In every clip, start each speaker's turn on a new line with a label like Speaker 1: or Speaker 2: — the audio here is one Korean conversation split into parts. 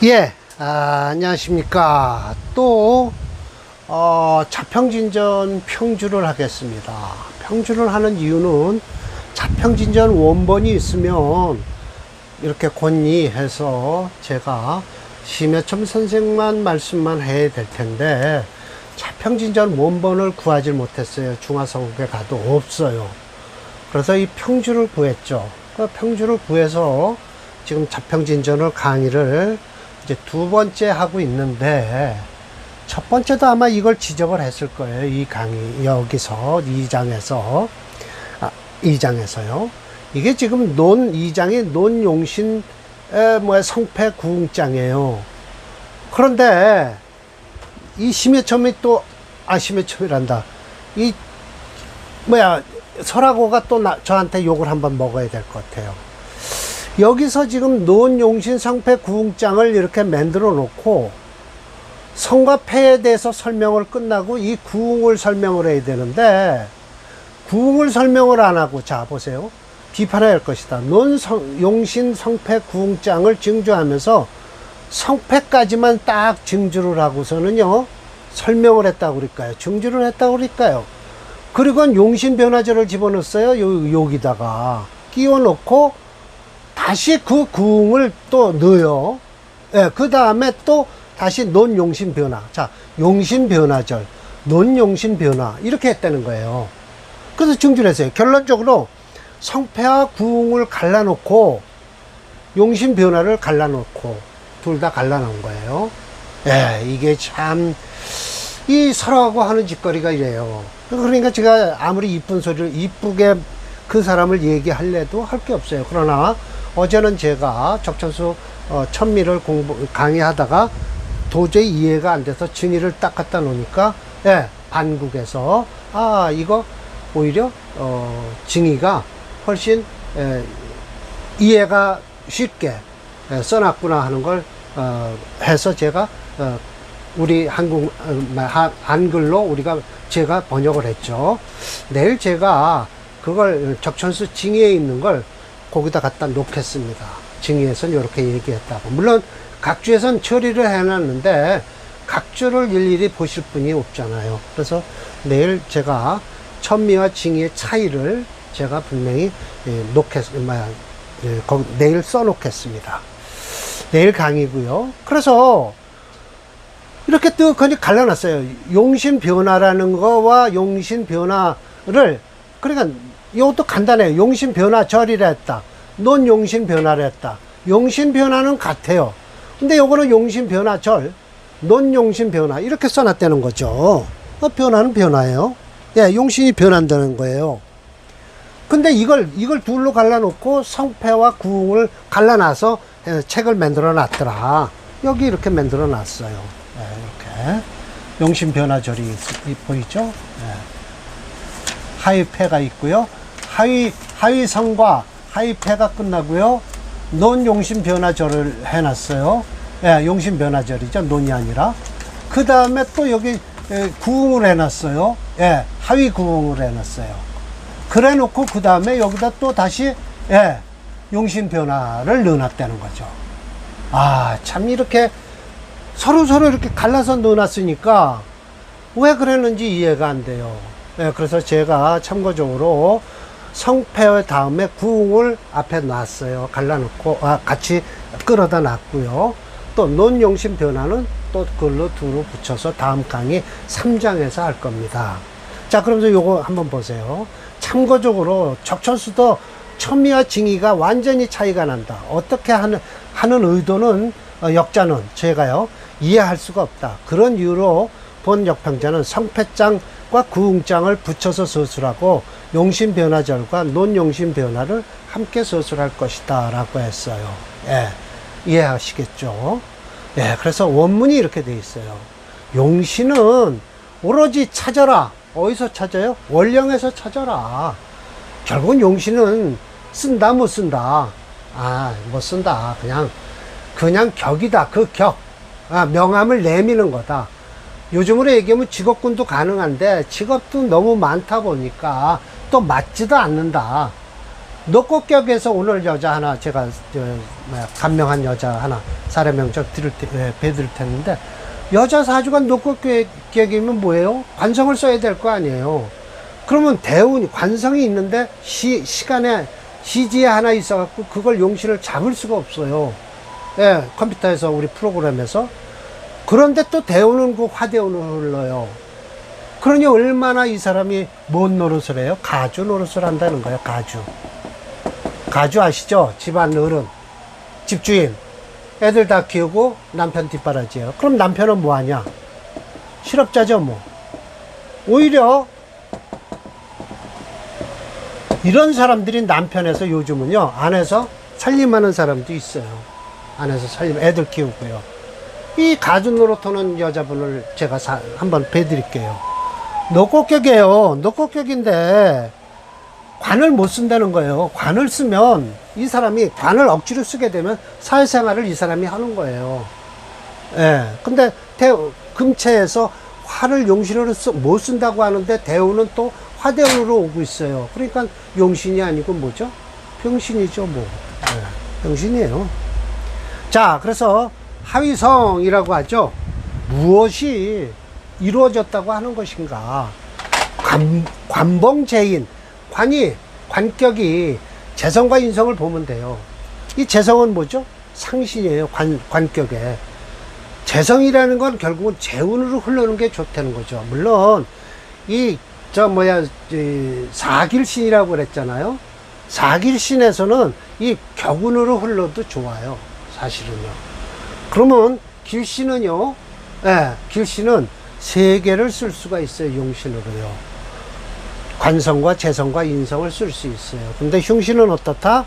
Speaker 1: 예, 안녕하십니까. 또, 자평진전 평주를 하겠습니다. 평주를 하는 이유는 자평진전 원본이 있으면 이렇게 권리해서 제가 심해첨 선생만 말씀만 해야 될 텐데, 자평진전 원본을 구하지 못했어요. 중화서국에 가도 없어요. 그래서 이 평주를 구했죠. 그 평주를 구해서 지금 자평진전을 강의를 이제 두 번째 하고 있는데, 첫 번째도 아마 이걸 지적을 했을 거예요. 이 강의, 여기서, 2장에서. 2장에서요. 이게 지금 2장이 논용신, 성패 구웅장이에요. 그런데, 이 심해첨이 또, 심해첨이란다. 설하고가 또 저한테 욕을 한번 먹어야 될 것 같아요. 여기서 지금 논용신 성패 구웅장을 이렇게 만들어 놓고 성과 패에 대해서 설명을 끝나고 이 구웅을 설명을 해야 되는데, 구웅을 설명을 안 하고, 자 보세요, 비판해야 할 것이다. 논용신 성패 구웅장을 증주하면서 성패까지만 딱 증주를 하고서는요 설명을 했다고 그럴까요, 증주를 했다고 그럴까요. 그리고 용신변화절을 집어넣었어요. 여기다가 끼워 넣고 다시 그 구웅을 또 넣어요. 예, 그 다음에 또 다시 논용신변화. 자, 용신변화절, 논용신변화, 이렇게 했다는 거예요. 그래서 증주를 했어요. 결론적으로 성패와 구웅을 갈라놓고 용신변화를 갈라놓고 둘 다 갈라놓은 거예요. 예, 이게 참 이 설하고 하는 짓거리가 이래요. 그러니까 제가 아무리 이쁜 소리를 이쁘게 그 사람을 얘기할래도 할 게 없어요. 그러나 어제는 제가 적천수 천미를 강의하다가 도저히 이해가 안 돼서 증의를 딱 갖다 놓으니까, 예, 반국에서 이거 오히려 증의가 훨씬 이해가 쉽게 써놨구나 하는 걸 해서 제가 우리 한글로 제가 번역을 했죠. 내일 제가 그걸 적천수 징의에 있는 걸 거기다 갖다 놓겠습니다. 징의에서는 이렇게 얘기했다고. 물론 각주에선 처리를 해놨는데 각주를 일일이 보실 분이 없잖아요. 그래서 내일 제가 천미와 징의의 차이를 제가 분명히 내일 써놓겠습니다. 내일 강의고요. 그래서 이렇게 또 갈라놨어요. 용신변화라는 거와 용신변화를, 그러니까 이것도 간단해요. 용신변화절이라 했다, 논용신변화라 했다. 용신변화는 같아요. 근데 요거는 용신변화절, 논용신변화, 이렇게 써놨다는 거죠. 변화는 변화예요. 예, 용신이 변한다는 거예요. 근데 이걸 둘로 갈라놓고 성패와 구웅을 갈라놔서 책을 만들어 놨더라. 여기 이렇게 만들어 놨어요. 네, 이렇게 용신변화절이 보이죠? 네. 하위패가 있고요. 하위성과 하위패가 끝나고요. 논용신변화절을 해놨어요. 예, 용신변화절이죠. 논이 아니라. 그 다음에 또 여기 구웅을 해놨어요. 예, 하위구웅을 해놨어요. 그래 놓고 그 다음에 여기다 또 다시, 예, 용신변화를 넣어놨다는 거죠. 참 이렇게 서로 이렇게 갈라서 넣어놨으니까 왜 그랬는지 이해가 안 돼요. 예, 그래서 제가 참고적으로 성패 다음에 구웅을 앞에 놨어요. 갈라놓고, 같이 끌어다 놨고요. 또 논용신 변화는 또 그걸로 두루 붙여서 다음 강의 3장에서 할 겁니다. 자, 그러면서 요거 한번 보세요. 참고적으로 적천수도 천미와 징의가 완전히 차이가 난다. 어떻게 하는 의도는, 역자는 제가요 이해할 수가 없다. 그런 이유로 본 역평자는 성패장과 구웅장을 붙여서 서술하고 용신변화절과 논용신변화를 함께 서술할 것이다 라고 했어요. 예, 이해하시겠죠? 예, 그래서 원문이 이렇게 돼 있어요. 용신은 오로지 찾아라. 어디서 찾아요? 원령에서 찾아라. 결국은 용신은 쓴다 못 쓴다? 못 쓴다. 그냥 격이다. 그 격. 명함을 내미는 거다. 요즘으로 얘기하면 직업군도 가능한데 직업도 너무 많다 보니까 또 맞지도 않는다. 노꽃격에서 오늘 여자 하나 제가 감명한 여자 하나 사례 명적 배드릴 텐데, 여자 사주가 노꽃격이면 뭐예요? 관성을 써야 될 거 아니에요. 그러면 대운이 관성이 있는데 시간에 시지에 하나 있어갖고 그걸 용신을 잡을 수가 없어요. 예, 컴퓨터에서 우리 프로그램에서. 그런데 또 대운은 그 화대운으로 흘러요. 그러니 얼마나 이 사람이 뭔 노릇을 해요? 가주 노릇을 한다는 거예요. 가주 아시죠? 집안 어른, 집주인, 애들 다 키우고 남편 뒷바라지예요. 그럼 남편은 뭐 하냐? 실업자죠, 뭐. 오히려 이런 사람들이 남편에서 요즘은요, 안에서 살림하는 사람도 있어요. 안에서 살림, 애들 키우고요. 이 가주 노릇하는 여자분을 제가 한번 배드릴게요. 노꽃격이에요. 노꽃격인데 관을 못 쓴다는 거예요. 관을 쓰면 이 사람이 관을 억지로 쓰게 되면 사회생활을 이 사람이 하는 거예요. 예. 근데 금체에서 화를 용신으로 못 쓴다고 하는데 대우는 또 화대운으로 오고 있어요. 그러니까 용신이 아니고 뭐죠? 병신이죠, 뭐. 예. 병신이에요. 자, 그래서 하위성이라고 하죠. 무엇이 이루어졌다고 하는 것인가? 관봉재인, 관격이 재성과 인성을 보면 돼요. 이 재성은 뭐죠? 상신이에요. 관격에. 재성이라는 건 결국은 재운으로 흐르는 게 좋다는 거죠. 물론 사길신이라고 그랬잖아요. 사길신에서는 이 격운으로 흘러도 좋아요. 사실은요. 그러면 길신은요, 예, 길신은 세 개를 쓸 수가 있어요. 용신으로요. 관성과 재성과 인성을 쓸 수 있어요. 근데 흉신은 어떻다?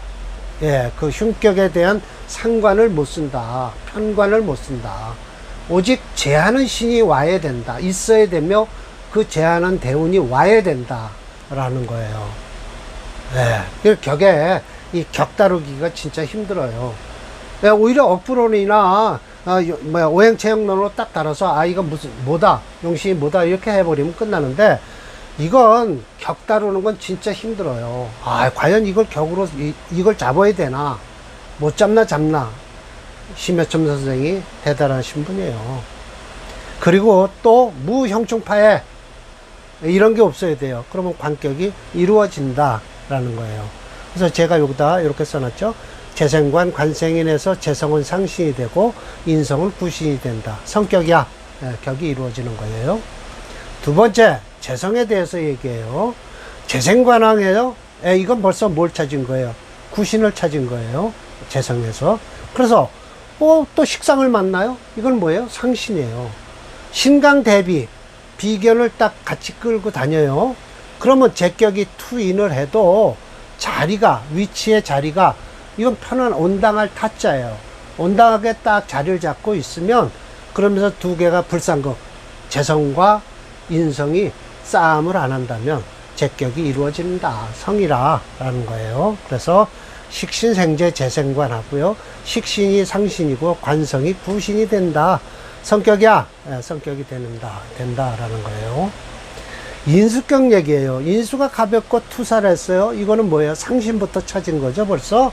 Speaker 1: 예, 그 흉격에 대한 상관을 못 쓴다. 편관을 못 쓴다. 오직 제하는 신이 와야 된다. 있어야 되며 그 제하는 대운이 와야 된다. 라는 거예요. 예, 그 격에 이 격 다루기가 진짜 힘들어요. 예, 오히려 억부론이나 오행체형론으로 딱 달아서 이건 뭐다, 용신이 뭐다 이렇게 해버리면 끝나는데, 이건 격 다루는 건 진짜 힘들어요. 과연 이걸 격으로 이걸 잡아야 되나, 못 잡나. 심여첨 선생이 대단하신 분이에요. 그리고 또 무형충파에 이런 게 없어야 돼요. 그러면 관격이 이루어진다라는 거예요. 그래서 제가 여기다 이렇게 써놨죠. 재생관 관생인에서 재성은 상신이 되고 인성은 구신이 된다. 성격이야. 네, 격이 이루어지는 거예요. 두 번째, 재성에 대해서 얘기해요. 재생관왕이에요. 이건 벌써 뭘 찾은 거예요? 구신을 찾은 거예요. 재성에서. 그래서 또 식상을 만나요? 이건 뭐예요? 상신이에요. 신강 대비 비견을 딱 같이 끌고 다녀요. 그러면 제격이 투인을 해도 위치의 자리가 이건 편한 온당할 타자예요. 온당하게 딱 자리를 잡고 있으면, 그러면서 두 개가 불상극, 재성과 인성이 싸움을 안 한다면 제격이 이루어진다. 성이라 라는 거예요. 그래서 식신생재 재생관 하고요. 식신이 상신이고 관성이 구신이 된다. 성격이야. 성격이 된다라는 거예요. 인수격 얘기예요. 인수가 가볍고 투사를 했어요. 이거는 뭐예요? 상신부터 찾은 거죠, 벌써.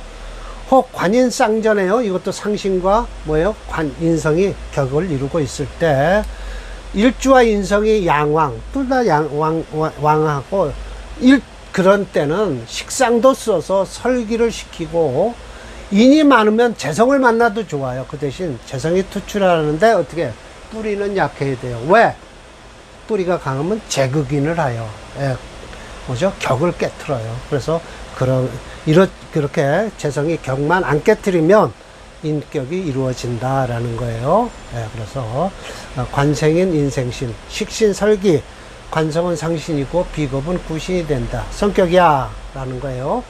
Speaker 1: 혹 관인쌍전에요. 이것도 상신과 뭐예요? 인성이 격을 이루고 있을 때, 일주와 인성이 양왕, 둘 다 왕하고, 그런 때는 식상도 써서 설기를 시키고, 인이 많으면 재성을 만나도 좋아요. 그 대신 재성이 투출하는데 어떻게? 뿌리는 약해야 돼요. 왜? 뿌리가 강하면 재극인을 하여. 뭐죠? 격을 깨트려요. 그래서 그렇게 재성이 격만 안 깨트리면 인격이 이루어진다라는 거예요. 그래서 관생인 인생신, 식신 설기, 관성은 상신이고 비겁은 구신이 된다. 성격이야 라는 거예요.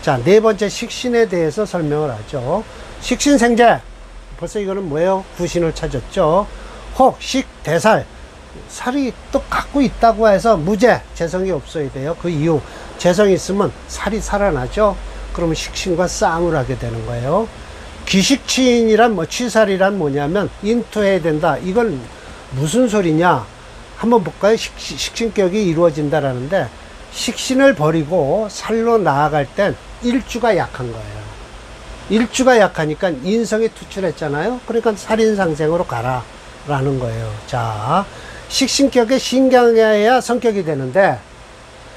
Speaker 1: 자, 네 번째 식신에 대해서 설명을 하죠. 식신생재. 벌써 이거는 뭐예요? 구신을 찾았죠. 혹, 식, 대살. 살이 또 갖고 있다고 해서 무재, 재성이 없어야 돼요. 그 이유, 재성이 있으면 살이 살아나죠. 그러면 식신과 싸움을 하게 되는 거예요. 기식치인이란 취살이란 뭐냐면 인투해야 된다. 이건 무슨 소리냐? 한번 볼까요? 식신격이 이루어진다라는데, 식신을 버리고 살로 나아갈 땐 일주가 약한 거예요. 일주가 약하니까 인성이 투출했잖아요. 그러니까 살인상생으로 가라 라는 거예요. 자, 식신격에 신강해야 성격이 되는데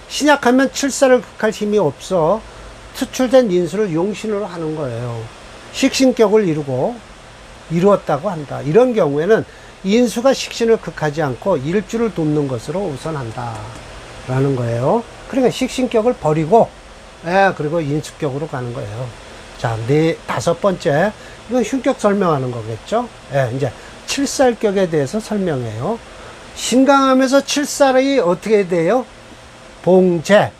Speaker 1: 신약하면 칠사를 극할 힘이 없어 투출된 인수를 용신으로 하는 거예요. 식신격을 이루었다고 한다. 이런 경우에는 인수가 식신을 극하지 않고 일주를 돕는 것으로 우선한다 라는 거예요. 그러니까 식신격을 버리고 그리고 인수격으로 가는 거예요. 자, 다섯 번째, 이건 흉격 설명하는 거겠죠. 이제 칠살격에 대해서 설명해요. 신강하면서 칠살이 어떻게 돼요? 봉재,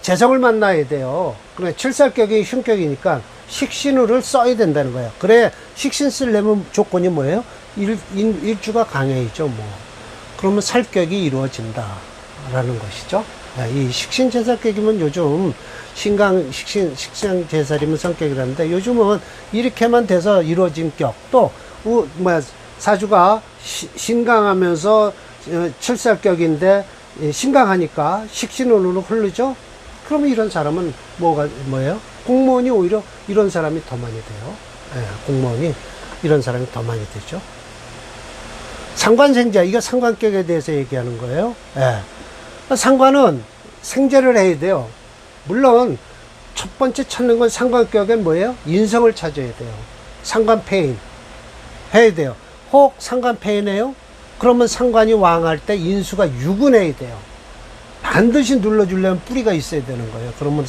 Speaker 1: 재성을 만나야 돼요. 그러니까 칠살격이 흉격이니까 식신우를 써야 된다는 거예요. 그래, 식신 쓰려면 조건이 뭐예요? 일주가 강해야죠, 뭐. 그러면 살격이 이루어진다라는 것이죠. 이 식신제살격이면 요즘 식신제살이면 성격이라는데 요즘은 이렇게만 돼서 이루어진 격, 또, 사주가 신강하면서 칠살격인데 신강하니까 식신운으로 흐르죠? 그러면 이런 사람은 뭐예요? 공무원이 오히려 이런 사람이 더 많이 돼요. 공무원이 이런 사람이 더 많이 되죠. 상관생재, 이거 상관격에 대해서 얘기하는 거예요. 상관은 생재를 해야 돼요. 물론 첫 번째 찾는 건 상관격엔 뭐예요? 인성을 찾아야 돼요. 상관패인 해야 돼요. 혹 상관패인해요? 그러면 상관이 왕할 때 인수가 유근해야 돼요. 반드시 눌러주려면 뿌리가 있어야 되는 거예요. 그러면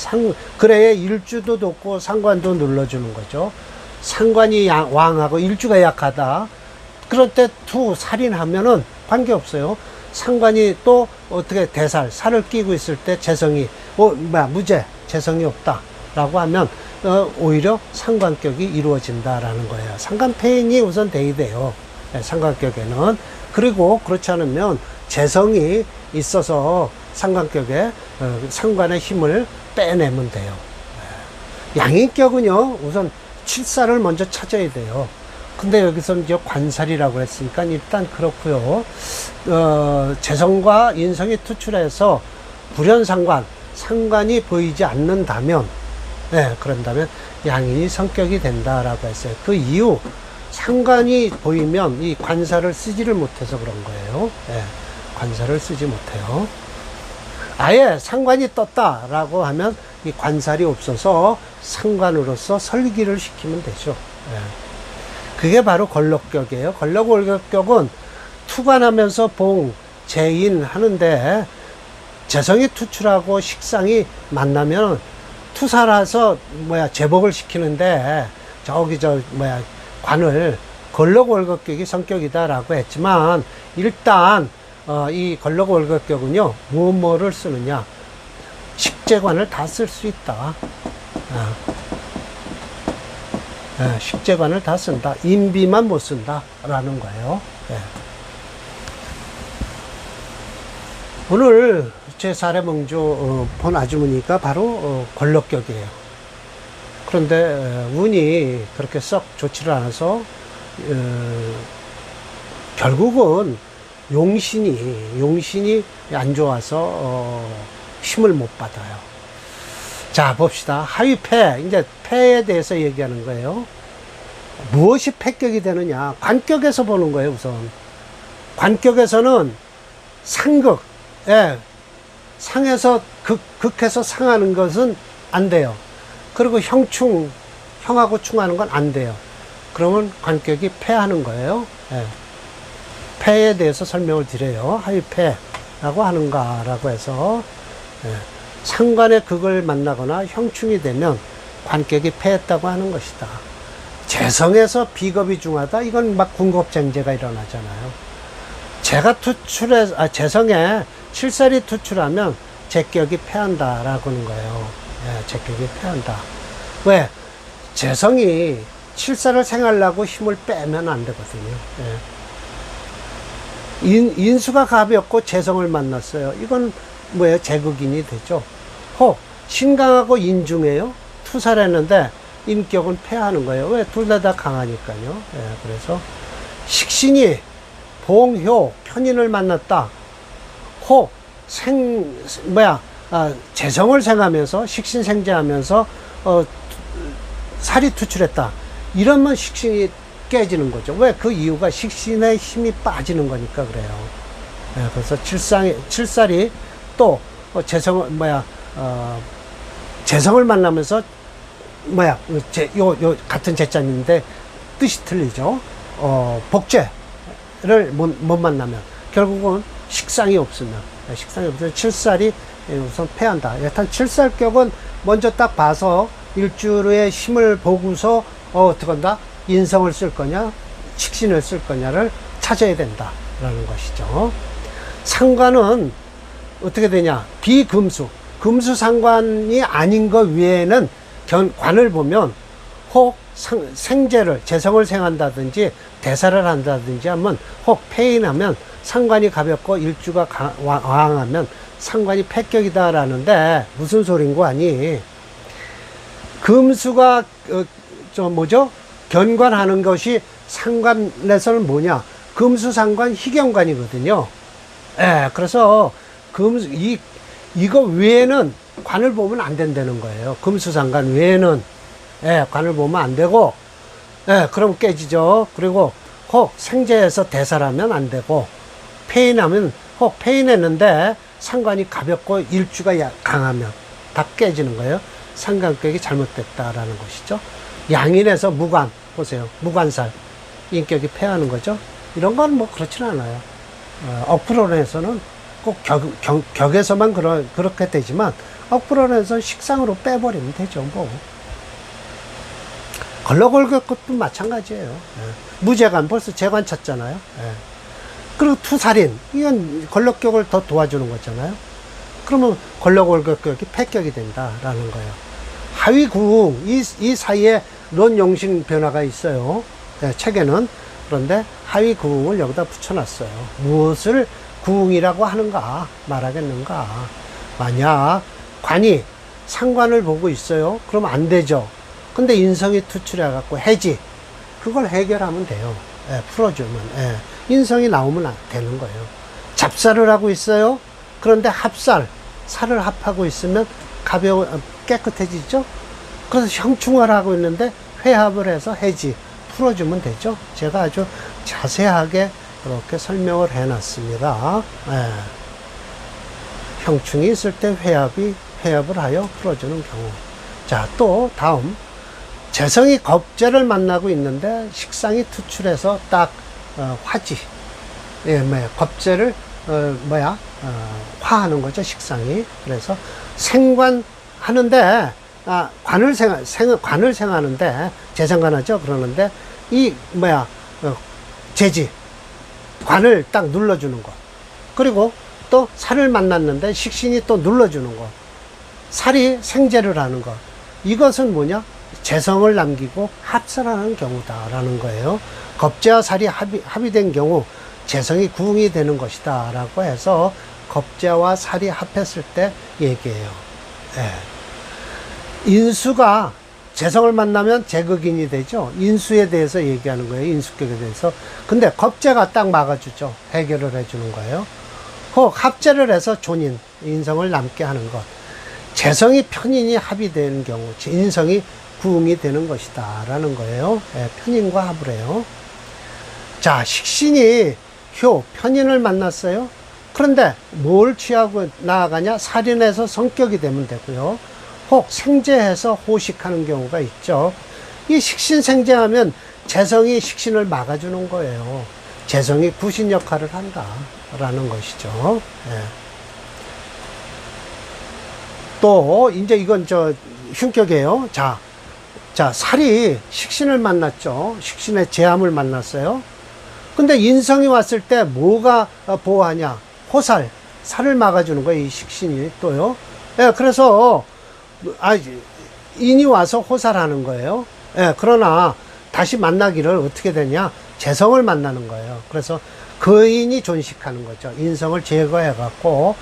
Speaker 1: 그래야 일주도 돕고 상관도 눌러주는 거죠. 상관이 왕하고 일주가 약하다. 그럴 때 살인하면은 관계없어요. 상관이 또 어떻게 살을 끼고 있을 때 재성이, 무죄, 재성이 없다. 라고 하면, 오히려 상관격이 이루어진다라는 거예요. 상관패인이 우선 돼야 돼요. 상관격에는. 그리고 그렇지 않으면 재성이 있어서 상관격에 상관의 힘을 빼내면 돼요. 양인격은요, 우선 칠사를 먼저 찾아야 돼요. 근데 여기서 이제 관살이라고 했으니까 일단 그렇고요. 재성과 인성이 투출해서 불연상관, 상관이 보이지 않는다면, 그런다면 양인이 성격이 된다라고 했어요. 그 이유, 상관이 보이면 이 관살을 쓰지를 못해서 그런 거예요. 관살을 쓰지 못해요. 아예 상관이 떴다라고 하면 이 관살이 없어서 상관으로서 설기를 시키면 되죠. 그게 바로 걸럭격이에요. 걸럭월격격은 투관하면서 봉, 재인 하는데 재성이 투출하고 식상이 만나면 투사라서 제복을 시키는데 관을 걸럭월격격이 성격이다라고 했지만 일단 이 걸럭월격격은요 뭐를 쓰느냐 식재관을 다 쓸 수 있다. 식재관을 다 쓴다. 인비만 못 쓴다 라는 거예요. 오늘 제 사례몽조 본 아주머니가 바로 걸럭격이에요. 그런데 운이 그렇게 썩 좋지를 않아서 결국은 용신이 안 좋아서 힘을 못 받아요. 자, 봅시다. 하위패, 이제 패에 대해서 얘기하는 거예요. 무엇이 패격이 되느냐? 관격에서 보는 거예요, 우선. 관격에서는 상극, 상에서 극해서 상하는 것은 안 돼요. 그리고 형하고 충하는 건 안 돼요. 그러면 관격이 패하는 거예요. 패에 대해서 설명을 드려요. 하위패라고 하는가라고 해서, 상관의 극을 만나거나 형충이 되면 관격이 패했다고 하는 것이다. 재성에서 비겁이 중하다. 이건 막 군겁쟁제가 일어나잖아요. 재성에 칠살이 투출하면 제격이 패한다라고 하는 거예요. 제격이 패한다. 왜? 재성이 칠살을 생하려고 힘을 빼면 안 되거든요. 인수가 가볍고 재성을 만났어요. 이건 제극인이 되죠. 혹 신강하고 인중해요. 투사를 했는데 인격은 패하는 거예요. 왜? 둘 다 강하니까요. 그래서 식신이 봉효 편인을 만났다. 혹 재성을 생하면서 식신생재하면서 어, 살이 투출했다. 이러면 식신이 깨지는 거죠. 왜? 그 이유가 식신의 힘이 빠지는 거니까 그래요. 예, 그래서 칠살이 또 재성을 만나면서 같은 재자인데 뜻이 틀리죠. 복제를 못 만나면 결국은 식상이 없으면 칠살이 우선 패한다. 일단 칠살격은 먼저 딱 봐서 일주의 힘을 보고서 어떻게 한다? 인성을 쓸 거냐, 식신을 쓸 거냐를 찾아야 된다라는 것이죠. 상관은 어떻게 되냐? 비금수, 금수 상관이 아닌 것 외에는 관을 보면 혹 생재를, 재성을 생한다든지 대사를 한다든지 하면 혹 폐인하면 상관이 가볍고 일주가 왕하면 상관이 패격이다라는데 무슨 소린고 하니? 금수가 견관하는 것이 상관에서는 뭐냐? 금수상관 희경관이거든요. 예, 그래서 이거 외에는 관을 보면 안 된다는 거예요. 금수상관 외에는 관을 보면 안 되고, 그럼 깨지죠. 그리고 혹 생재에서 대사라면 안 되고, 폐인하면 혹 폐인했는데 상관이 가볍고 일주가 강하면 다 깨지는 거예요. 상관격이 잘못됐다라는 것이죠. 양인에서 무관, 보세요. 무관살, 인격이 패하는 거죠. 이런 건 뭐 그렇진 않아요. 억풀론에서는 꼭 격에서만 그렇게 되지만, 억풀론에서는 식상으로 빼버리면 되죠, 뭐. 걸러걸걸 것도 마찬가지예요. 무재관, 벌써 재관 쳤잖아요. 그리고 투살인, 이건 걸럭격을 더 도와주는 거잖아요. 그러면 걸러걸격이 패격이 된다라는 거예요. 하위구웅, 이 사이에 론용신 변화가 있어요. 책에는. 그런데 하위구웅을 여기다 붙여놨어요. 무엇을 구웅이라고 하는가 말하겠는가. 만약 관이 상관을 보고 있어요. 그럼 안 되죠. 근데 인성이 투출해갖고 해지, 그걸 해결하면 돼요. 풀어주면. 인성이 나오면 되는 거예요. 잡살을 하고 있어요. 그런데 합살, 살을 합하고 있으면 깨끗해지죠. 그래서 형충을 하고 있는데 회합을 해서 해지, 풀어주면 되죠. 제가 아주 자세하게 이렇게 설명을 해놨습니다. 형충이 있을 때 회합을 하여 풀어주는 경우. 자, 또 다음, 재성이 겁재를 만나고 있는데 식상이 투출해서 딱 화지, 겁재를 화하는 거죠, 식상이. 그래서 생관하는데 관을 생하는데 재생관하죠. 그러는데 재지, 관을 딱 눌러주는 것. 그리고 또 살을 만났는데 식신이 또 눌러주는 것. 살이 생재를 하는 것. 이것은 뭐냐? 재성을 남기고 합살하는 경우다라는 거예요. 겁재와 살이 합의된 경우 재성이 구웅이 되는 것이다 라고 해서 겁재와 살이 합했을 때 얘기해요. 인수가 재성을 만나면 재극인이 되죠. 인수에 대해서 얘기하는 거예요. 인수격에 대해서. 근데 겁재가 딱 막아주죠. 해결을 해주는 거예요. 혹 합재를 해서 존인, 인성을 남게 하는 것. 재성이 편인이 합의되는 경우 인성이 구웅이 되는 것이다 라는 거예요. 편인과 합을 해요. 자, 식신이 편인을 만났어요. 그런데 뭘 취하고 나아가냐? 살인해서 성격이 되면 되고요. 혹 생재해서 호식하는 경우가 있죠. 이 식신 생재하면 재성이 식신을 막아주는 거예요. 재성이 구신 역할을 한다라는 것이죠. 또 이제 이건 흉격이에요. 자, 살이 식신을 만났죠. 식신의 재함을 만났어요. 근데 인성이 왔을 때 뭐가 보호하냐? 호살, 살을 막아주는 거예요. 이 식신이 또요. 그래서 인이 와서 호살하는 거예요. 그러나 다시 만나기를 어떻게 되냐? 재성을 만나는 거예요. 그래서 그 인이 존식하는 거죠. 인성을 제거해갖고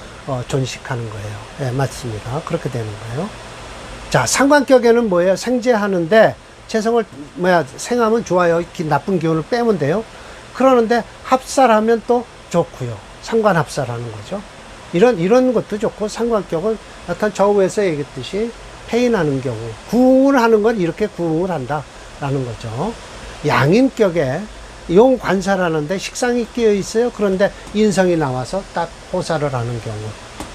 Speaker 1: 존식하는 거예요. 맞습니다. 그렇게 되는 거예요. 자, 상관격에는 뭐예요? 생재하는데 재성을 생하면 좋아요. 나쁜 기운을 빼면 돼요. 그러는데 합살하면 또 좋고요. 상관 합살하는 거죠. 이런 것도 좋고, 상관격은 약간 저우에서 얘기했듯이 폐인하는 경우, 구응을 하는 건 이렇게 구응을 한다라는 거죠. 양인격에 용 관살하는데 식상이 끼어 있어요. 그런데 인성이 나와서 딱 호살을 하는 경우,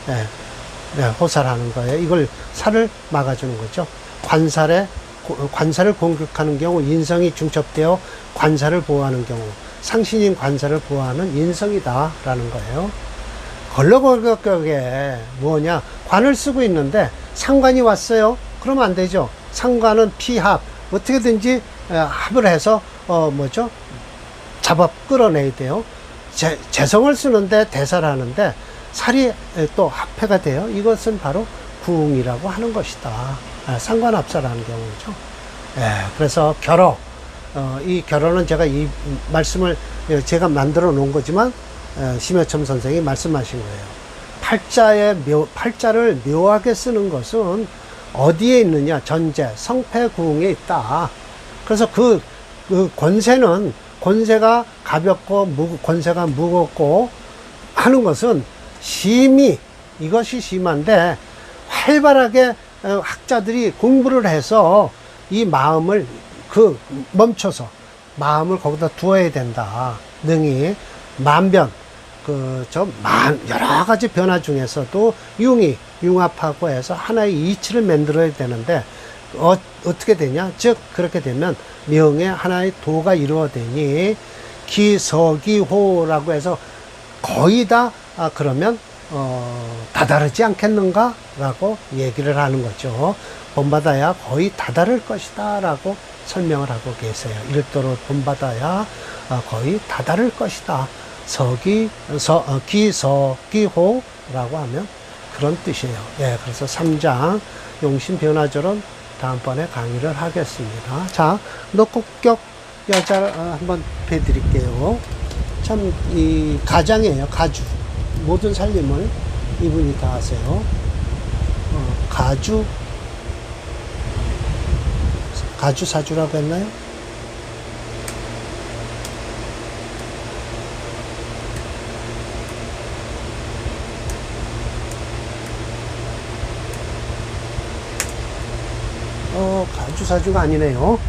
Speaker 1: 네, 네, 호살하는 거예요. 이걸 살을 막아주는 거죠. 관살을 공격하는 경우 인성이 중첩되어 관살을 보호하는 경우, 상신인 관살을 보호하는 인성이다라는 거예요. 걸러골격격에 뭐냐, 관을 쓰고 있는데 상관이 왔어요. 그러면 안 되죠. 상관은 피합, 어떻게든지 합을 해서 뭐죠, 잡아 끌어내야 돼요. 재성을 쓰는데 대사를 하는데 살이 또 합해가 돼요. 이것은 바로 구응이라고 하는 것이다. 상관합사라는 경우죠. 그래서 결어, 이 결어는 제가 이 말씀을 제가 만들어 놓은 거지만 심여첨 선생이 말씀하신 거예요. 팔자를 묘하게 쓰는 것은 어디에 있느냐? 전제, 성패구응에 있다. 그래서 그 권세가 가볍고 권세가 무겁고 하는 것은 심히, 이것이 심한데 활발하게 학자들이 공부를 해서 이 마음을 멈춰서 마음을 거기다 두어야 된다. 능히 만변, 여러 가지 변화 중에서도 융합하고 해서 하나의 이치를 만들어야 되는데, 어떻게 되냐? 즉, 그렇게 되면 명의 하나의 도가 이루어되니, 기서기호라고 해서 거의 다, 그러면, 다다르지 않겠는가? 라고 얘기를 하는 거죠. 본받아야 거의 다다를 것이다. 라고 설명을 하고 계세요. 일도를 본받아야 거의 다다를 것이다. 기서기호라고 하면 그런 뜻이에요. 예, 그래서 3장 용신변화조론 다음번에 강의를 하겠습니다. 자, 녹곡격 여자 한번 뵈드릴게요. 참, 이 가장이에요. 가주. 모든 살림을 이분이 다 하세요. 가주사주라고 했나요? 가주사주가 아니네요.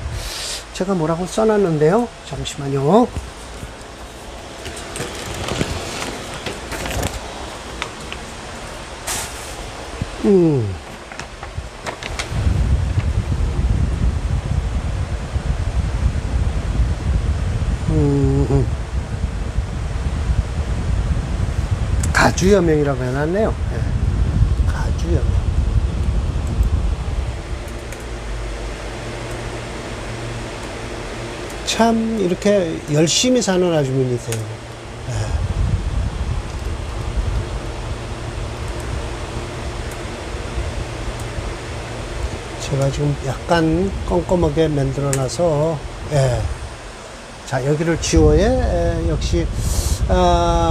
Speaker 1: 제가 뭐라고 써놨는데요. 잠시만요. 가주여명이라고 해놨네요. 네. 가주여명. 참 이렇게 열심히 사는 아주머니세요. 네. 제가 지금 약간 껌껌하게 만들어놔서, 자, 여기를 지워야 역시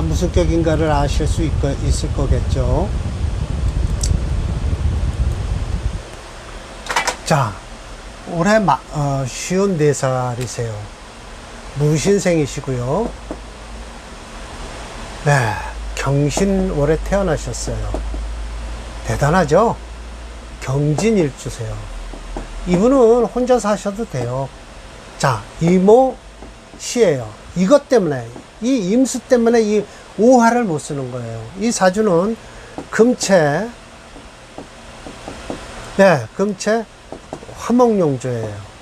Speaker 1: 무슨 격인가를 아실 수 있을 거겠죠. 자, 올해 54살이세요. 무신생이시고요. 네, 경신 올해 태어나셨어요. 대단하죠? 경진일주세요. 이분은 혼자 사셔도 돼요. 자, 이모시예요. 이것 때문에, 이 임수 때문에 이 오화를 못 쓰는 거예요. 이 사주는 금체, 네, 금체 화목용조예요.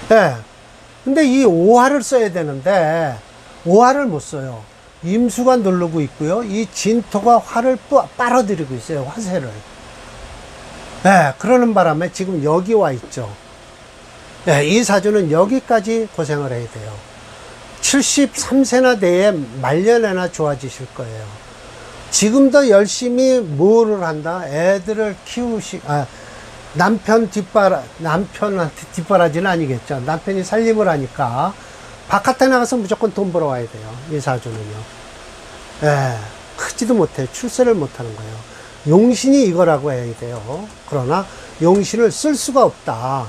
Speaker 1: 네. 근데 이 오화를 써야 되는데 오화를 못 써요. 임수가 누르고 있고요. 이 진토가 화를 빨아들이고 있어요. 화세를. 네, 그러는 바람에 지금 여기 와 있죠. 네, 이 사주는 여기까지 고생을 해야 돼요. 73세나 돼야 말년에나 좋아지실 거예요. 지금도 열심히 뭐를 한다? 애들을 남편한테 뒷바라지는 아니겠죠. 남편이 살림을 하니까 바깥에 나가서 무조건 돈 벌어와야 돼요. 이 사주는요. 크지도 못해. 출세를 못하는 거예요. 용신이 이거라고 해야 돼요. 그러나 용신을 쓸 수가 없다.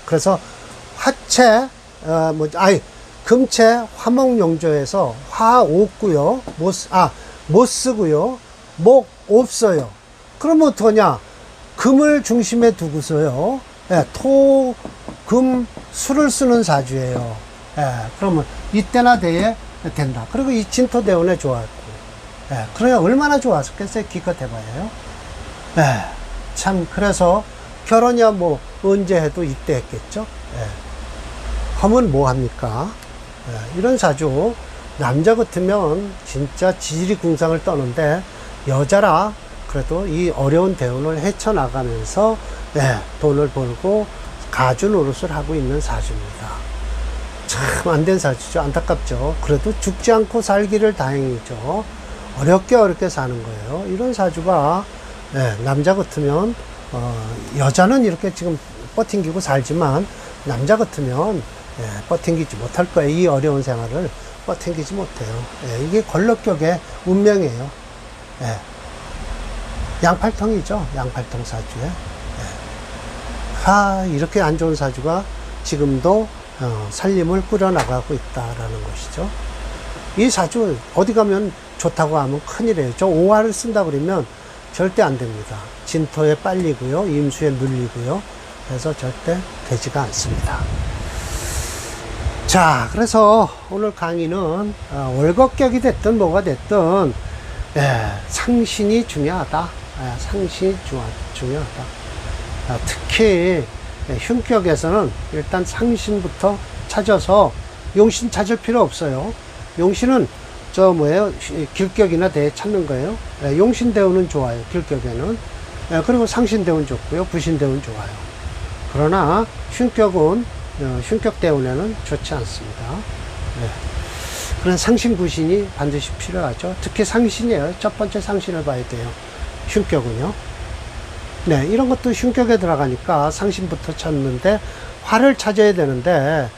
Speaker 1: 그래서 금체 화목용조에서 화 없고요. 못 쓰고요. 목 없어요. 그러면 어떡하냐? 금을 중심에 두고서요. 예, 토, 금, 수를 쓰는 사주예요. 예, 그러면 이때나 대에 된다. 그리고 이 진토대운에 좋았고. 예, 그러면 얼마나 좋았었겠어요? 기껏 해봐요. 예, 참, 그래서 결혼이야 뭐 언제 해도 이때 했겠죠. 예. 하면 뭐 합니까? 예, 이런 사주, 남자 같으면 진짜 지지리궁상을 떠는데 여자라 그래도 이 어려운 대운을 헤쳐나가면서 예, 돈을 벌고 가주 노릇을 하고 있는 사주입니다. 참 안 된 사주죠. 안타깝죠. 그래도 죽지 않고 살기를 다행이죠. 어렵게 사는 거예요. 이런 사주가 예, 남자 같으면 여자는 이렇게 지금 버팅기고 살지만 남자 같으면 예, 버팅기지 못할 거예요. 이 어려운 생활을 버팅기지 못해요. 예, 이게 권력격의 운명이에요. 예. 양팔통이죠. 양팔통 사주에. 예. 이렇게 안 좋은 사주가 지금도 살림을 꾸려나가고 있다라는 것이죠. 이 사주 어디 가면 좋다고 하면 큰일이에요. 저 오화를 쓴다 그러면 절대 안 됩니다. 진토에 빨리고요. 임수에 눌리고요. 그래서 절대 되지가 않습니다. 자, 그래서 오늘 강의는 월곡격이 됐든 뭐가 됐든 상신이 중요하다. 상신이 중요하다. 특히 흉격에서는 일단 상신부터 찾아서 용신 찾을 필요 없어요. 용신은 길격이나 대에 찾는 거예요. 용신대운은 좋아요. 길격에는. 그리고 상신대운 좋고요. 부신대운 좋아요. 그러나 흉격은 흉격대운에는 좋지 않습니다. 그런 상신구신이 반드시 필요하죠. 특히 상신이에요. 첫 번째 상신을 봐야 돼요. 흉격은요. 네, 이런 것도 흉격에 들어가니까 상신부터 찾는데 화를 찾아야 되는데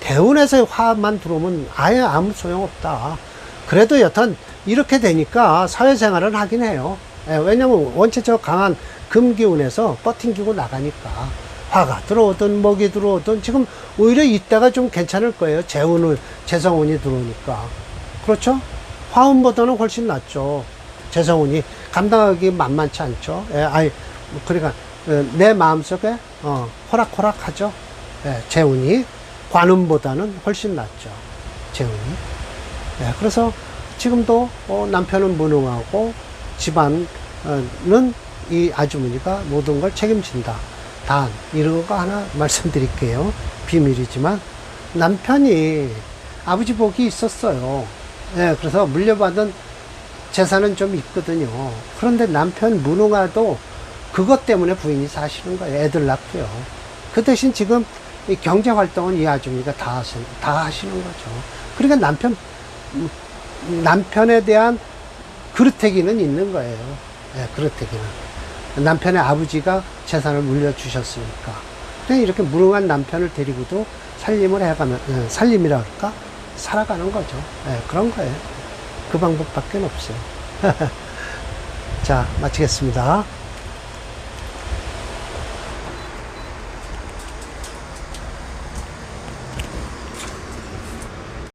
Speaker 1: 대운에서 화만 들어오면 아예 아무 소용없다. 그래도 여튼 이렇게 되니까 사회생활을 하긴 해요. 왜냐면 원체적 강한 금기운에서 버팅기고 나가니까 화가 들어오든 목이 들어오든 지금 오히려 이때가 좀 괜찮을 거예요. 재성운이 들어오니까. 그렇죠? 화운보다는 훨씬 낫죠. 재성운이 감당하기 만만치 않죠. 그러니까 내 마음속에 호락호락하죠. 재운이 관운보다는 훨씬 낫죠. 재운이. 그래서 지금도 남편은 무능하고 집안은 이 아주머니가 모든 걸 책임진다. 단 이런 거 하나 말씀드릴게요. 비밀이지만 남편이 아버지 복이 있었어요. 그래서 물려받은 재산은 좀 있거든요. 그런데 남편 무능하도 그것 때문에 부인이 사시는 거예요. 애들 낳고요. 그 대신 지금 이 경제 활동은 이 아주머니가 다 하시는 거죠. 그러니까 남편에 대한 그릇태기는 있는 거예요. 그릇태기는. 남편의 아버지가 재산을 물려주셨으니까. 그냥 이렇게 무능한 남편을 데리고도 살림이라 할까? 살아가는 거죠. 그런 거예요. 그 방법밖에 없어요. 자, 마치겠습니다.